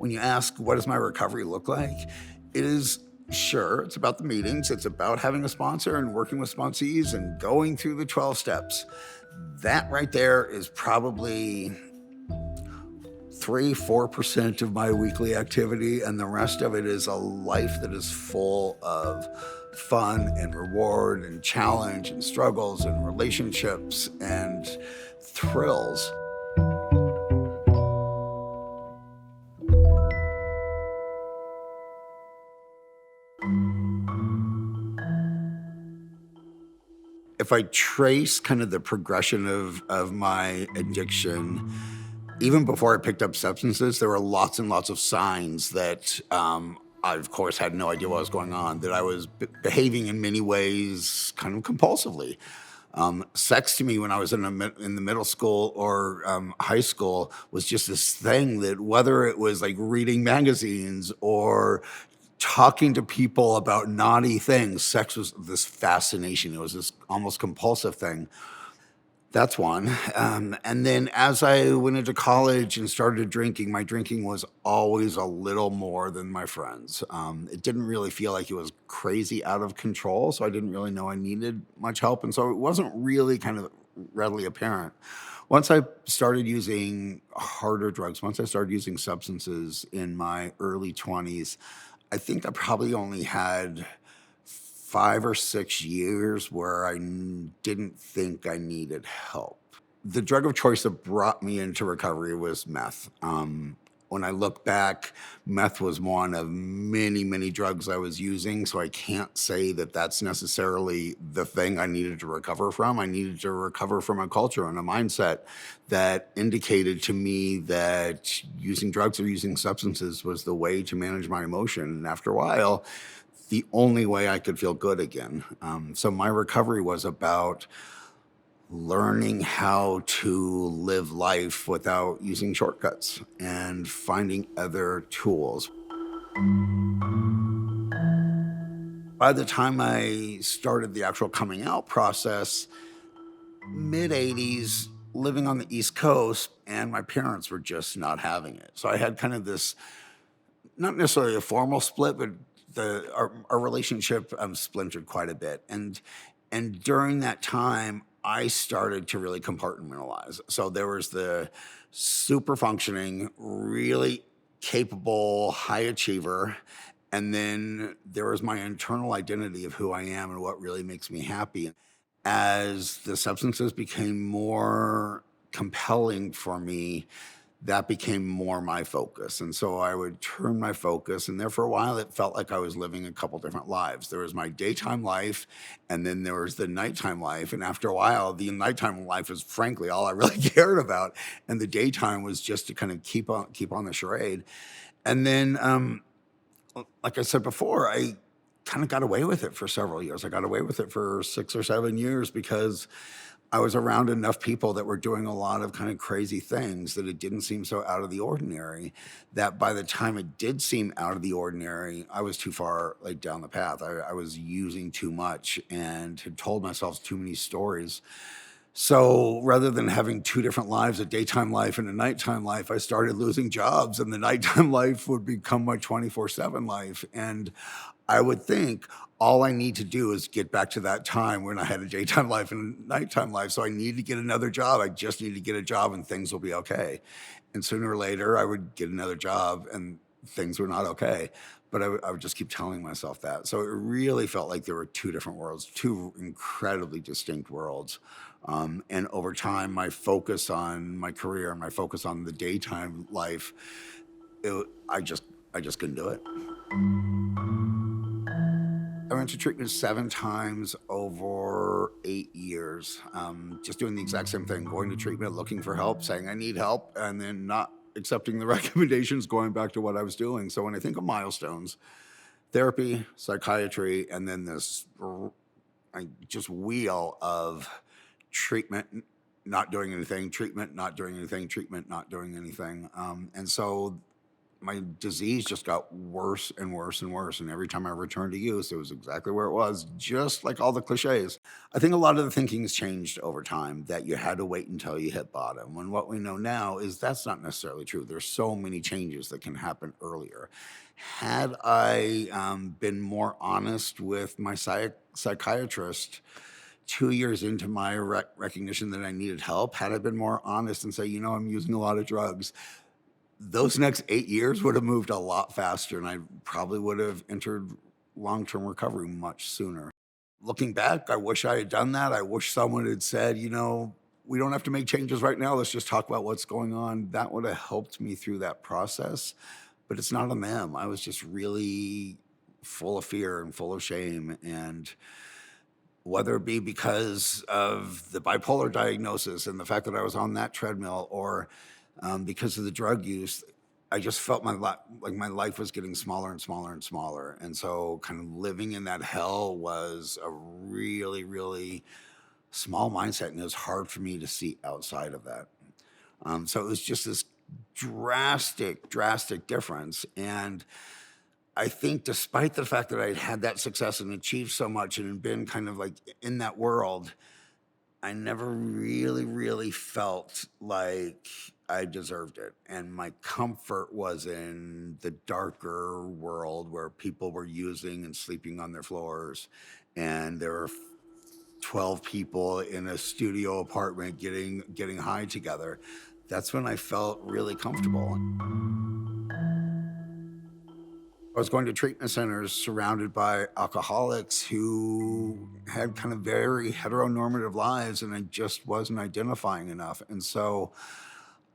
when you ask, what does my recovery look like? It is sure, it's about the meetings, it's about having a sponsor and working with sponsees and going through the 12 steps. That right there is probably 3-4% of my weekly activity, and the rest of it is a life that is full of fun and reward and challenge and struggles and relationships and thrills. If I trace kind of the progression of my addiction, even before I picked up substances, there were lots and lots of signs that I, of course, had no idea what was going on, that I was behaving in many ways kind of compulsively. Sex to me when I was in the middle school or high school was just this thing that whether it was like reading magazines or talking to people about naughty things, sex was this fascination. It was this almost compulsive thing. That's one. And then as I went into college and started drinking, my drinking was always a little more than my friends. It didn't really feel like it was crazy out of control, so I didn't really know I needed much help. And so it wasn't really kind of readily apparent. Once I started using harder drugs, once I started using substances in my early 20s, I think I probably only had 5 or 6 years where didn't think I needed help. The drug of choice that brought me into recovery was meth. When I look back, meth was one of many, many drugs I was using. So I can't say that that's necessarily the thing I needed to recover from. I needed to recover from a culture and a mindset that indicated to me that using drugs or using substances was the way to manage my emotion. And after a while, the only way I could feel good again. So my recovery was about learning how to live life without using shortcuts and finding other tools. By the time I started the actual coming out process, mid 80s, living on the East Coast, and my parents were just not having it. So I had kind of this, not necessarily a formal split, but our relationship splintered quite a bit. And during that time, I started to really compartmentalize. So there was the super functioning, really capable high achiever. And then there was my internal identity of who I am and what really makes me happy. As the substances became more compelling for me, that became more my focus. And so I would turn my focus, and there for a while, it felt like I was living a couple different lives. There was my daytime life, and then there was the nighttime life. And after a while, the nighttime life was frankly all I really cared about. And the daytime was just to kind of keep on the charade. And then, like I said before, I kind of got away with it for several years. I got away with it for 6 or 7 years because I was around enough people that were doing a lot of kind of crazy things that it didn't seem so out of the ordinary, that by the time it did seem out of the ordinary, I was too far like down the path. I was using too much and had told myself too many stories. So rather than having two different lives, a daytime life and a nighttime life, I started losing jobs, and the nighttime life would become my 24/7 life. And I would think all I need to do is get back to that time when I had a daytime life and a nighttime life. So I need to get another job. I just need to get a job and things will be okay. And sooner or later, I would get another job and things were not okay. But I would just keep telling myself that. So it really felt like there were two different worlds, two incredibly distinct worlds. And over time, my focus on my career and my focus on the daytime life, I just couldn't do it. I went to treatment 7 times over 8 years, just doing the exact same thing, going to treatment, looking for help, saying I need help, and then not accepting the recommendations, going back to what I was doing. So when I think of milestones, therapy, psychiatry, and then this just wheel of treatment, not doing anything, treatment, not doing anything, treatment, not doing anything. And so my disease just got worse and worse and worse. And every time I returned to use, it was exactly where it was, just like all the cliches. I think a lot of the thinking's changed over time that you had to wait until you hit bottom. When what we know now is that's not necessarily true. There's so many changes that can happen earlier. Had I been more honest with my psychiatrist 2 years into my recognition that I needed help, had I been more honest and say, I'm using a lot of drugs, those next 8 years would have moved a lot faster, and I probably would have entered long-term recovery much sooner. Looking back, I wish I had done that. I wish someone had said, we don't have to make changes right now. Let's just talk about what's going on. That would have helped me through that process, but it's not on them. I was just really full of fear and full of shame. And whether it be because of the bipolar diagnosis and the fact that I was on that treadmill, or because of the drug use, I just felt like my life was getting smaller and smaller and smaller. And so kind of living in that hell was a really, really small mindset, and it was hard for me to see outside of that. So it was just this drastic difference. And I think despite the fact that I'd had that success and achieved so much and been kind of like in that world, I never really felt like I deserved it. And my comfort was in the darker world where people were using and sleeping on their floors. And there were 12 people in a studio apartment getting high together. That's when I felt really comfortable. I was going to treatment centers surrounded by alcoholics who had kind of very heteronormative lives, and I just wasn't identifying enough. And so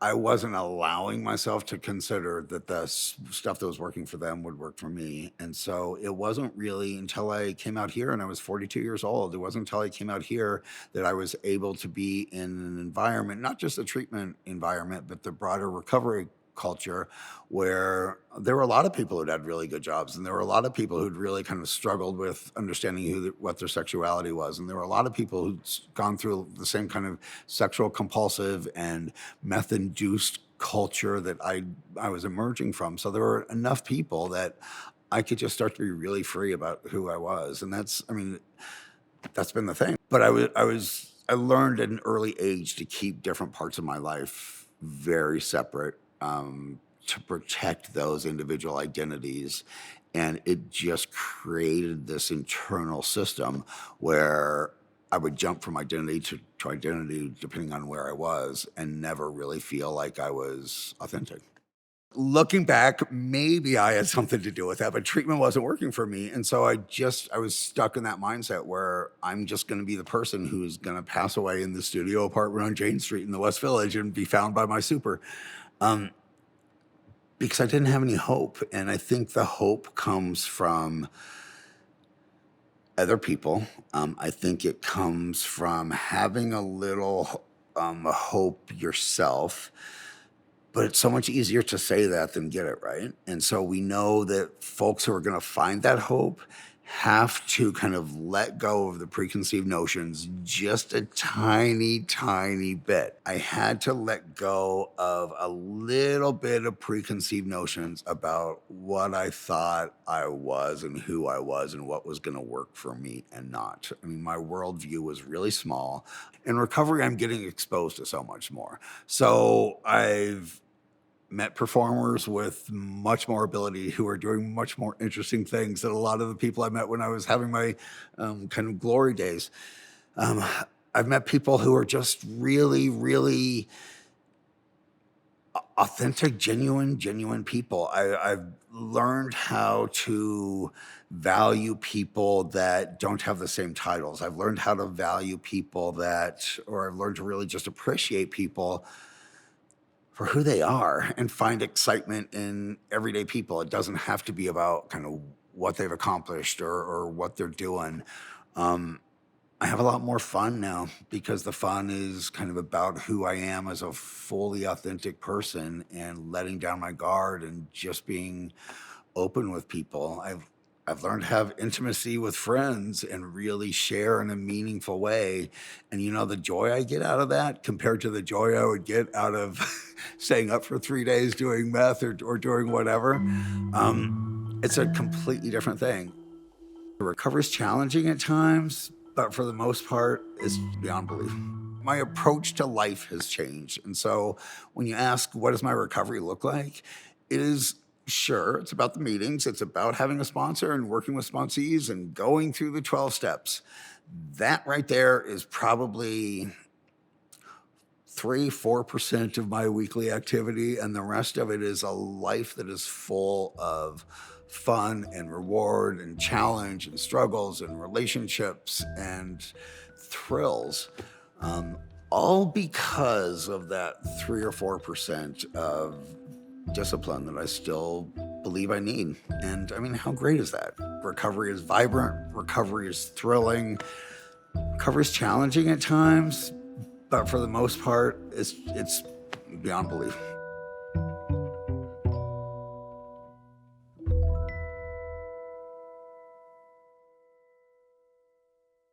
I wasn't allowing myself to consider that the stuff that was working for them would work for me. And so it wasn't really until I came out here and I was 42 years old, it wasn't until I came out here that I was able to be in an environment, not just a treatment environment, but the broader recovery culture, where there were a lot of people who'd had really good jobs, and there were a lot of people who'd really kind of struggled with understanding what their sexuality was, and there were a lot of people who'd gone through the same kind of sexual compulsive and meth-induced culture that I was emerging from. So there were enough people that I could just start to be really free about who I was, and that's been the thing. But I learned at an early age to keep different parts of my life very separate, to protect those individual identities. And it just created this internal system where I would jump from identity to identity depending on where I was, and never really feel like I was authentic. Looking back, maybe I had something to do with that, but treatment wasn't working for me. And so I was stuck in that mindset where I'm just going to be the person who's going to pass away in the studio apartment on Jane Street in the West Village and be found by my super. Because I didn't have any hope. And I think the hope comes from other people. I think it comes from having a little hope yourself. But it's so much easier to say that than get it, right? And so we know that folks who are going to find that hope have to kind of let go of the preconceived notions just a tiny bit. I had to let go of a little bit of preconceived notions about what I thought I was and who I was and what was going to work for me and not. I mean, my worldview was really small. In recovery, I'm getting exposed to so much more. So I've met performers with much more ability who are doing much more interesting things than a lot of the people I met when I was having my kind of glory days. I've met people who are just really authentic, genuine people. I've learned how to value people that don't have the same titles. I've learned how to value people or I've learned to really just appreciate people for who they are and find excitement in everyday people. It doesn't have to be about kind of what they've accomplished or what they're doing. I have a lot more fun now because the fun is kind of about who I am as a fully authentic person and letting down my guard and just being open with people. I've learned to have intimacy with friends and really share in a meaningful way. And the joy I get out of that compared to the joy I would get out of staying up for 3 days doing meth or doing whatever, it's a completely different thing. The recovery is challenging at times, but for the most part, it's beyond belief. My approach to life has changed. And so when you ask, what does my recovery look like? It is sure, it's about the meetings, it's about having a sponsor and working with sponsees and going through the 12 steps. That right there is probably 3-4% of my weekly activity, and the rest of it is a life that is full of fun and reward and challenge and struggles and relationships and thrills, all because of that 3 or 4% of discipline that I still believe I need. And I mean, how great is that? Recovery is vibrant, recovery is thrilling, recovery is challenging at times, but for the most part, it's beyond belief.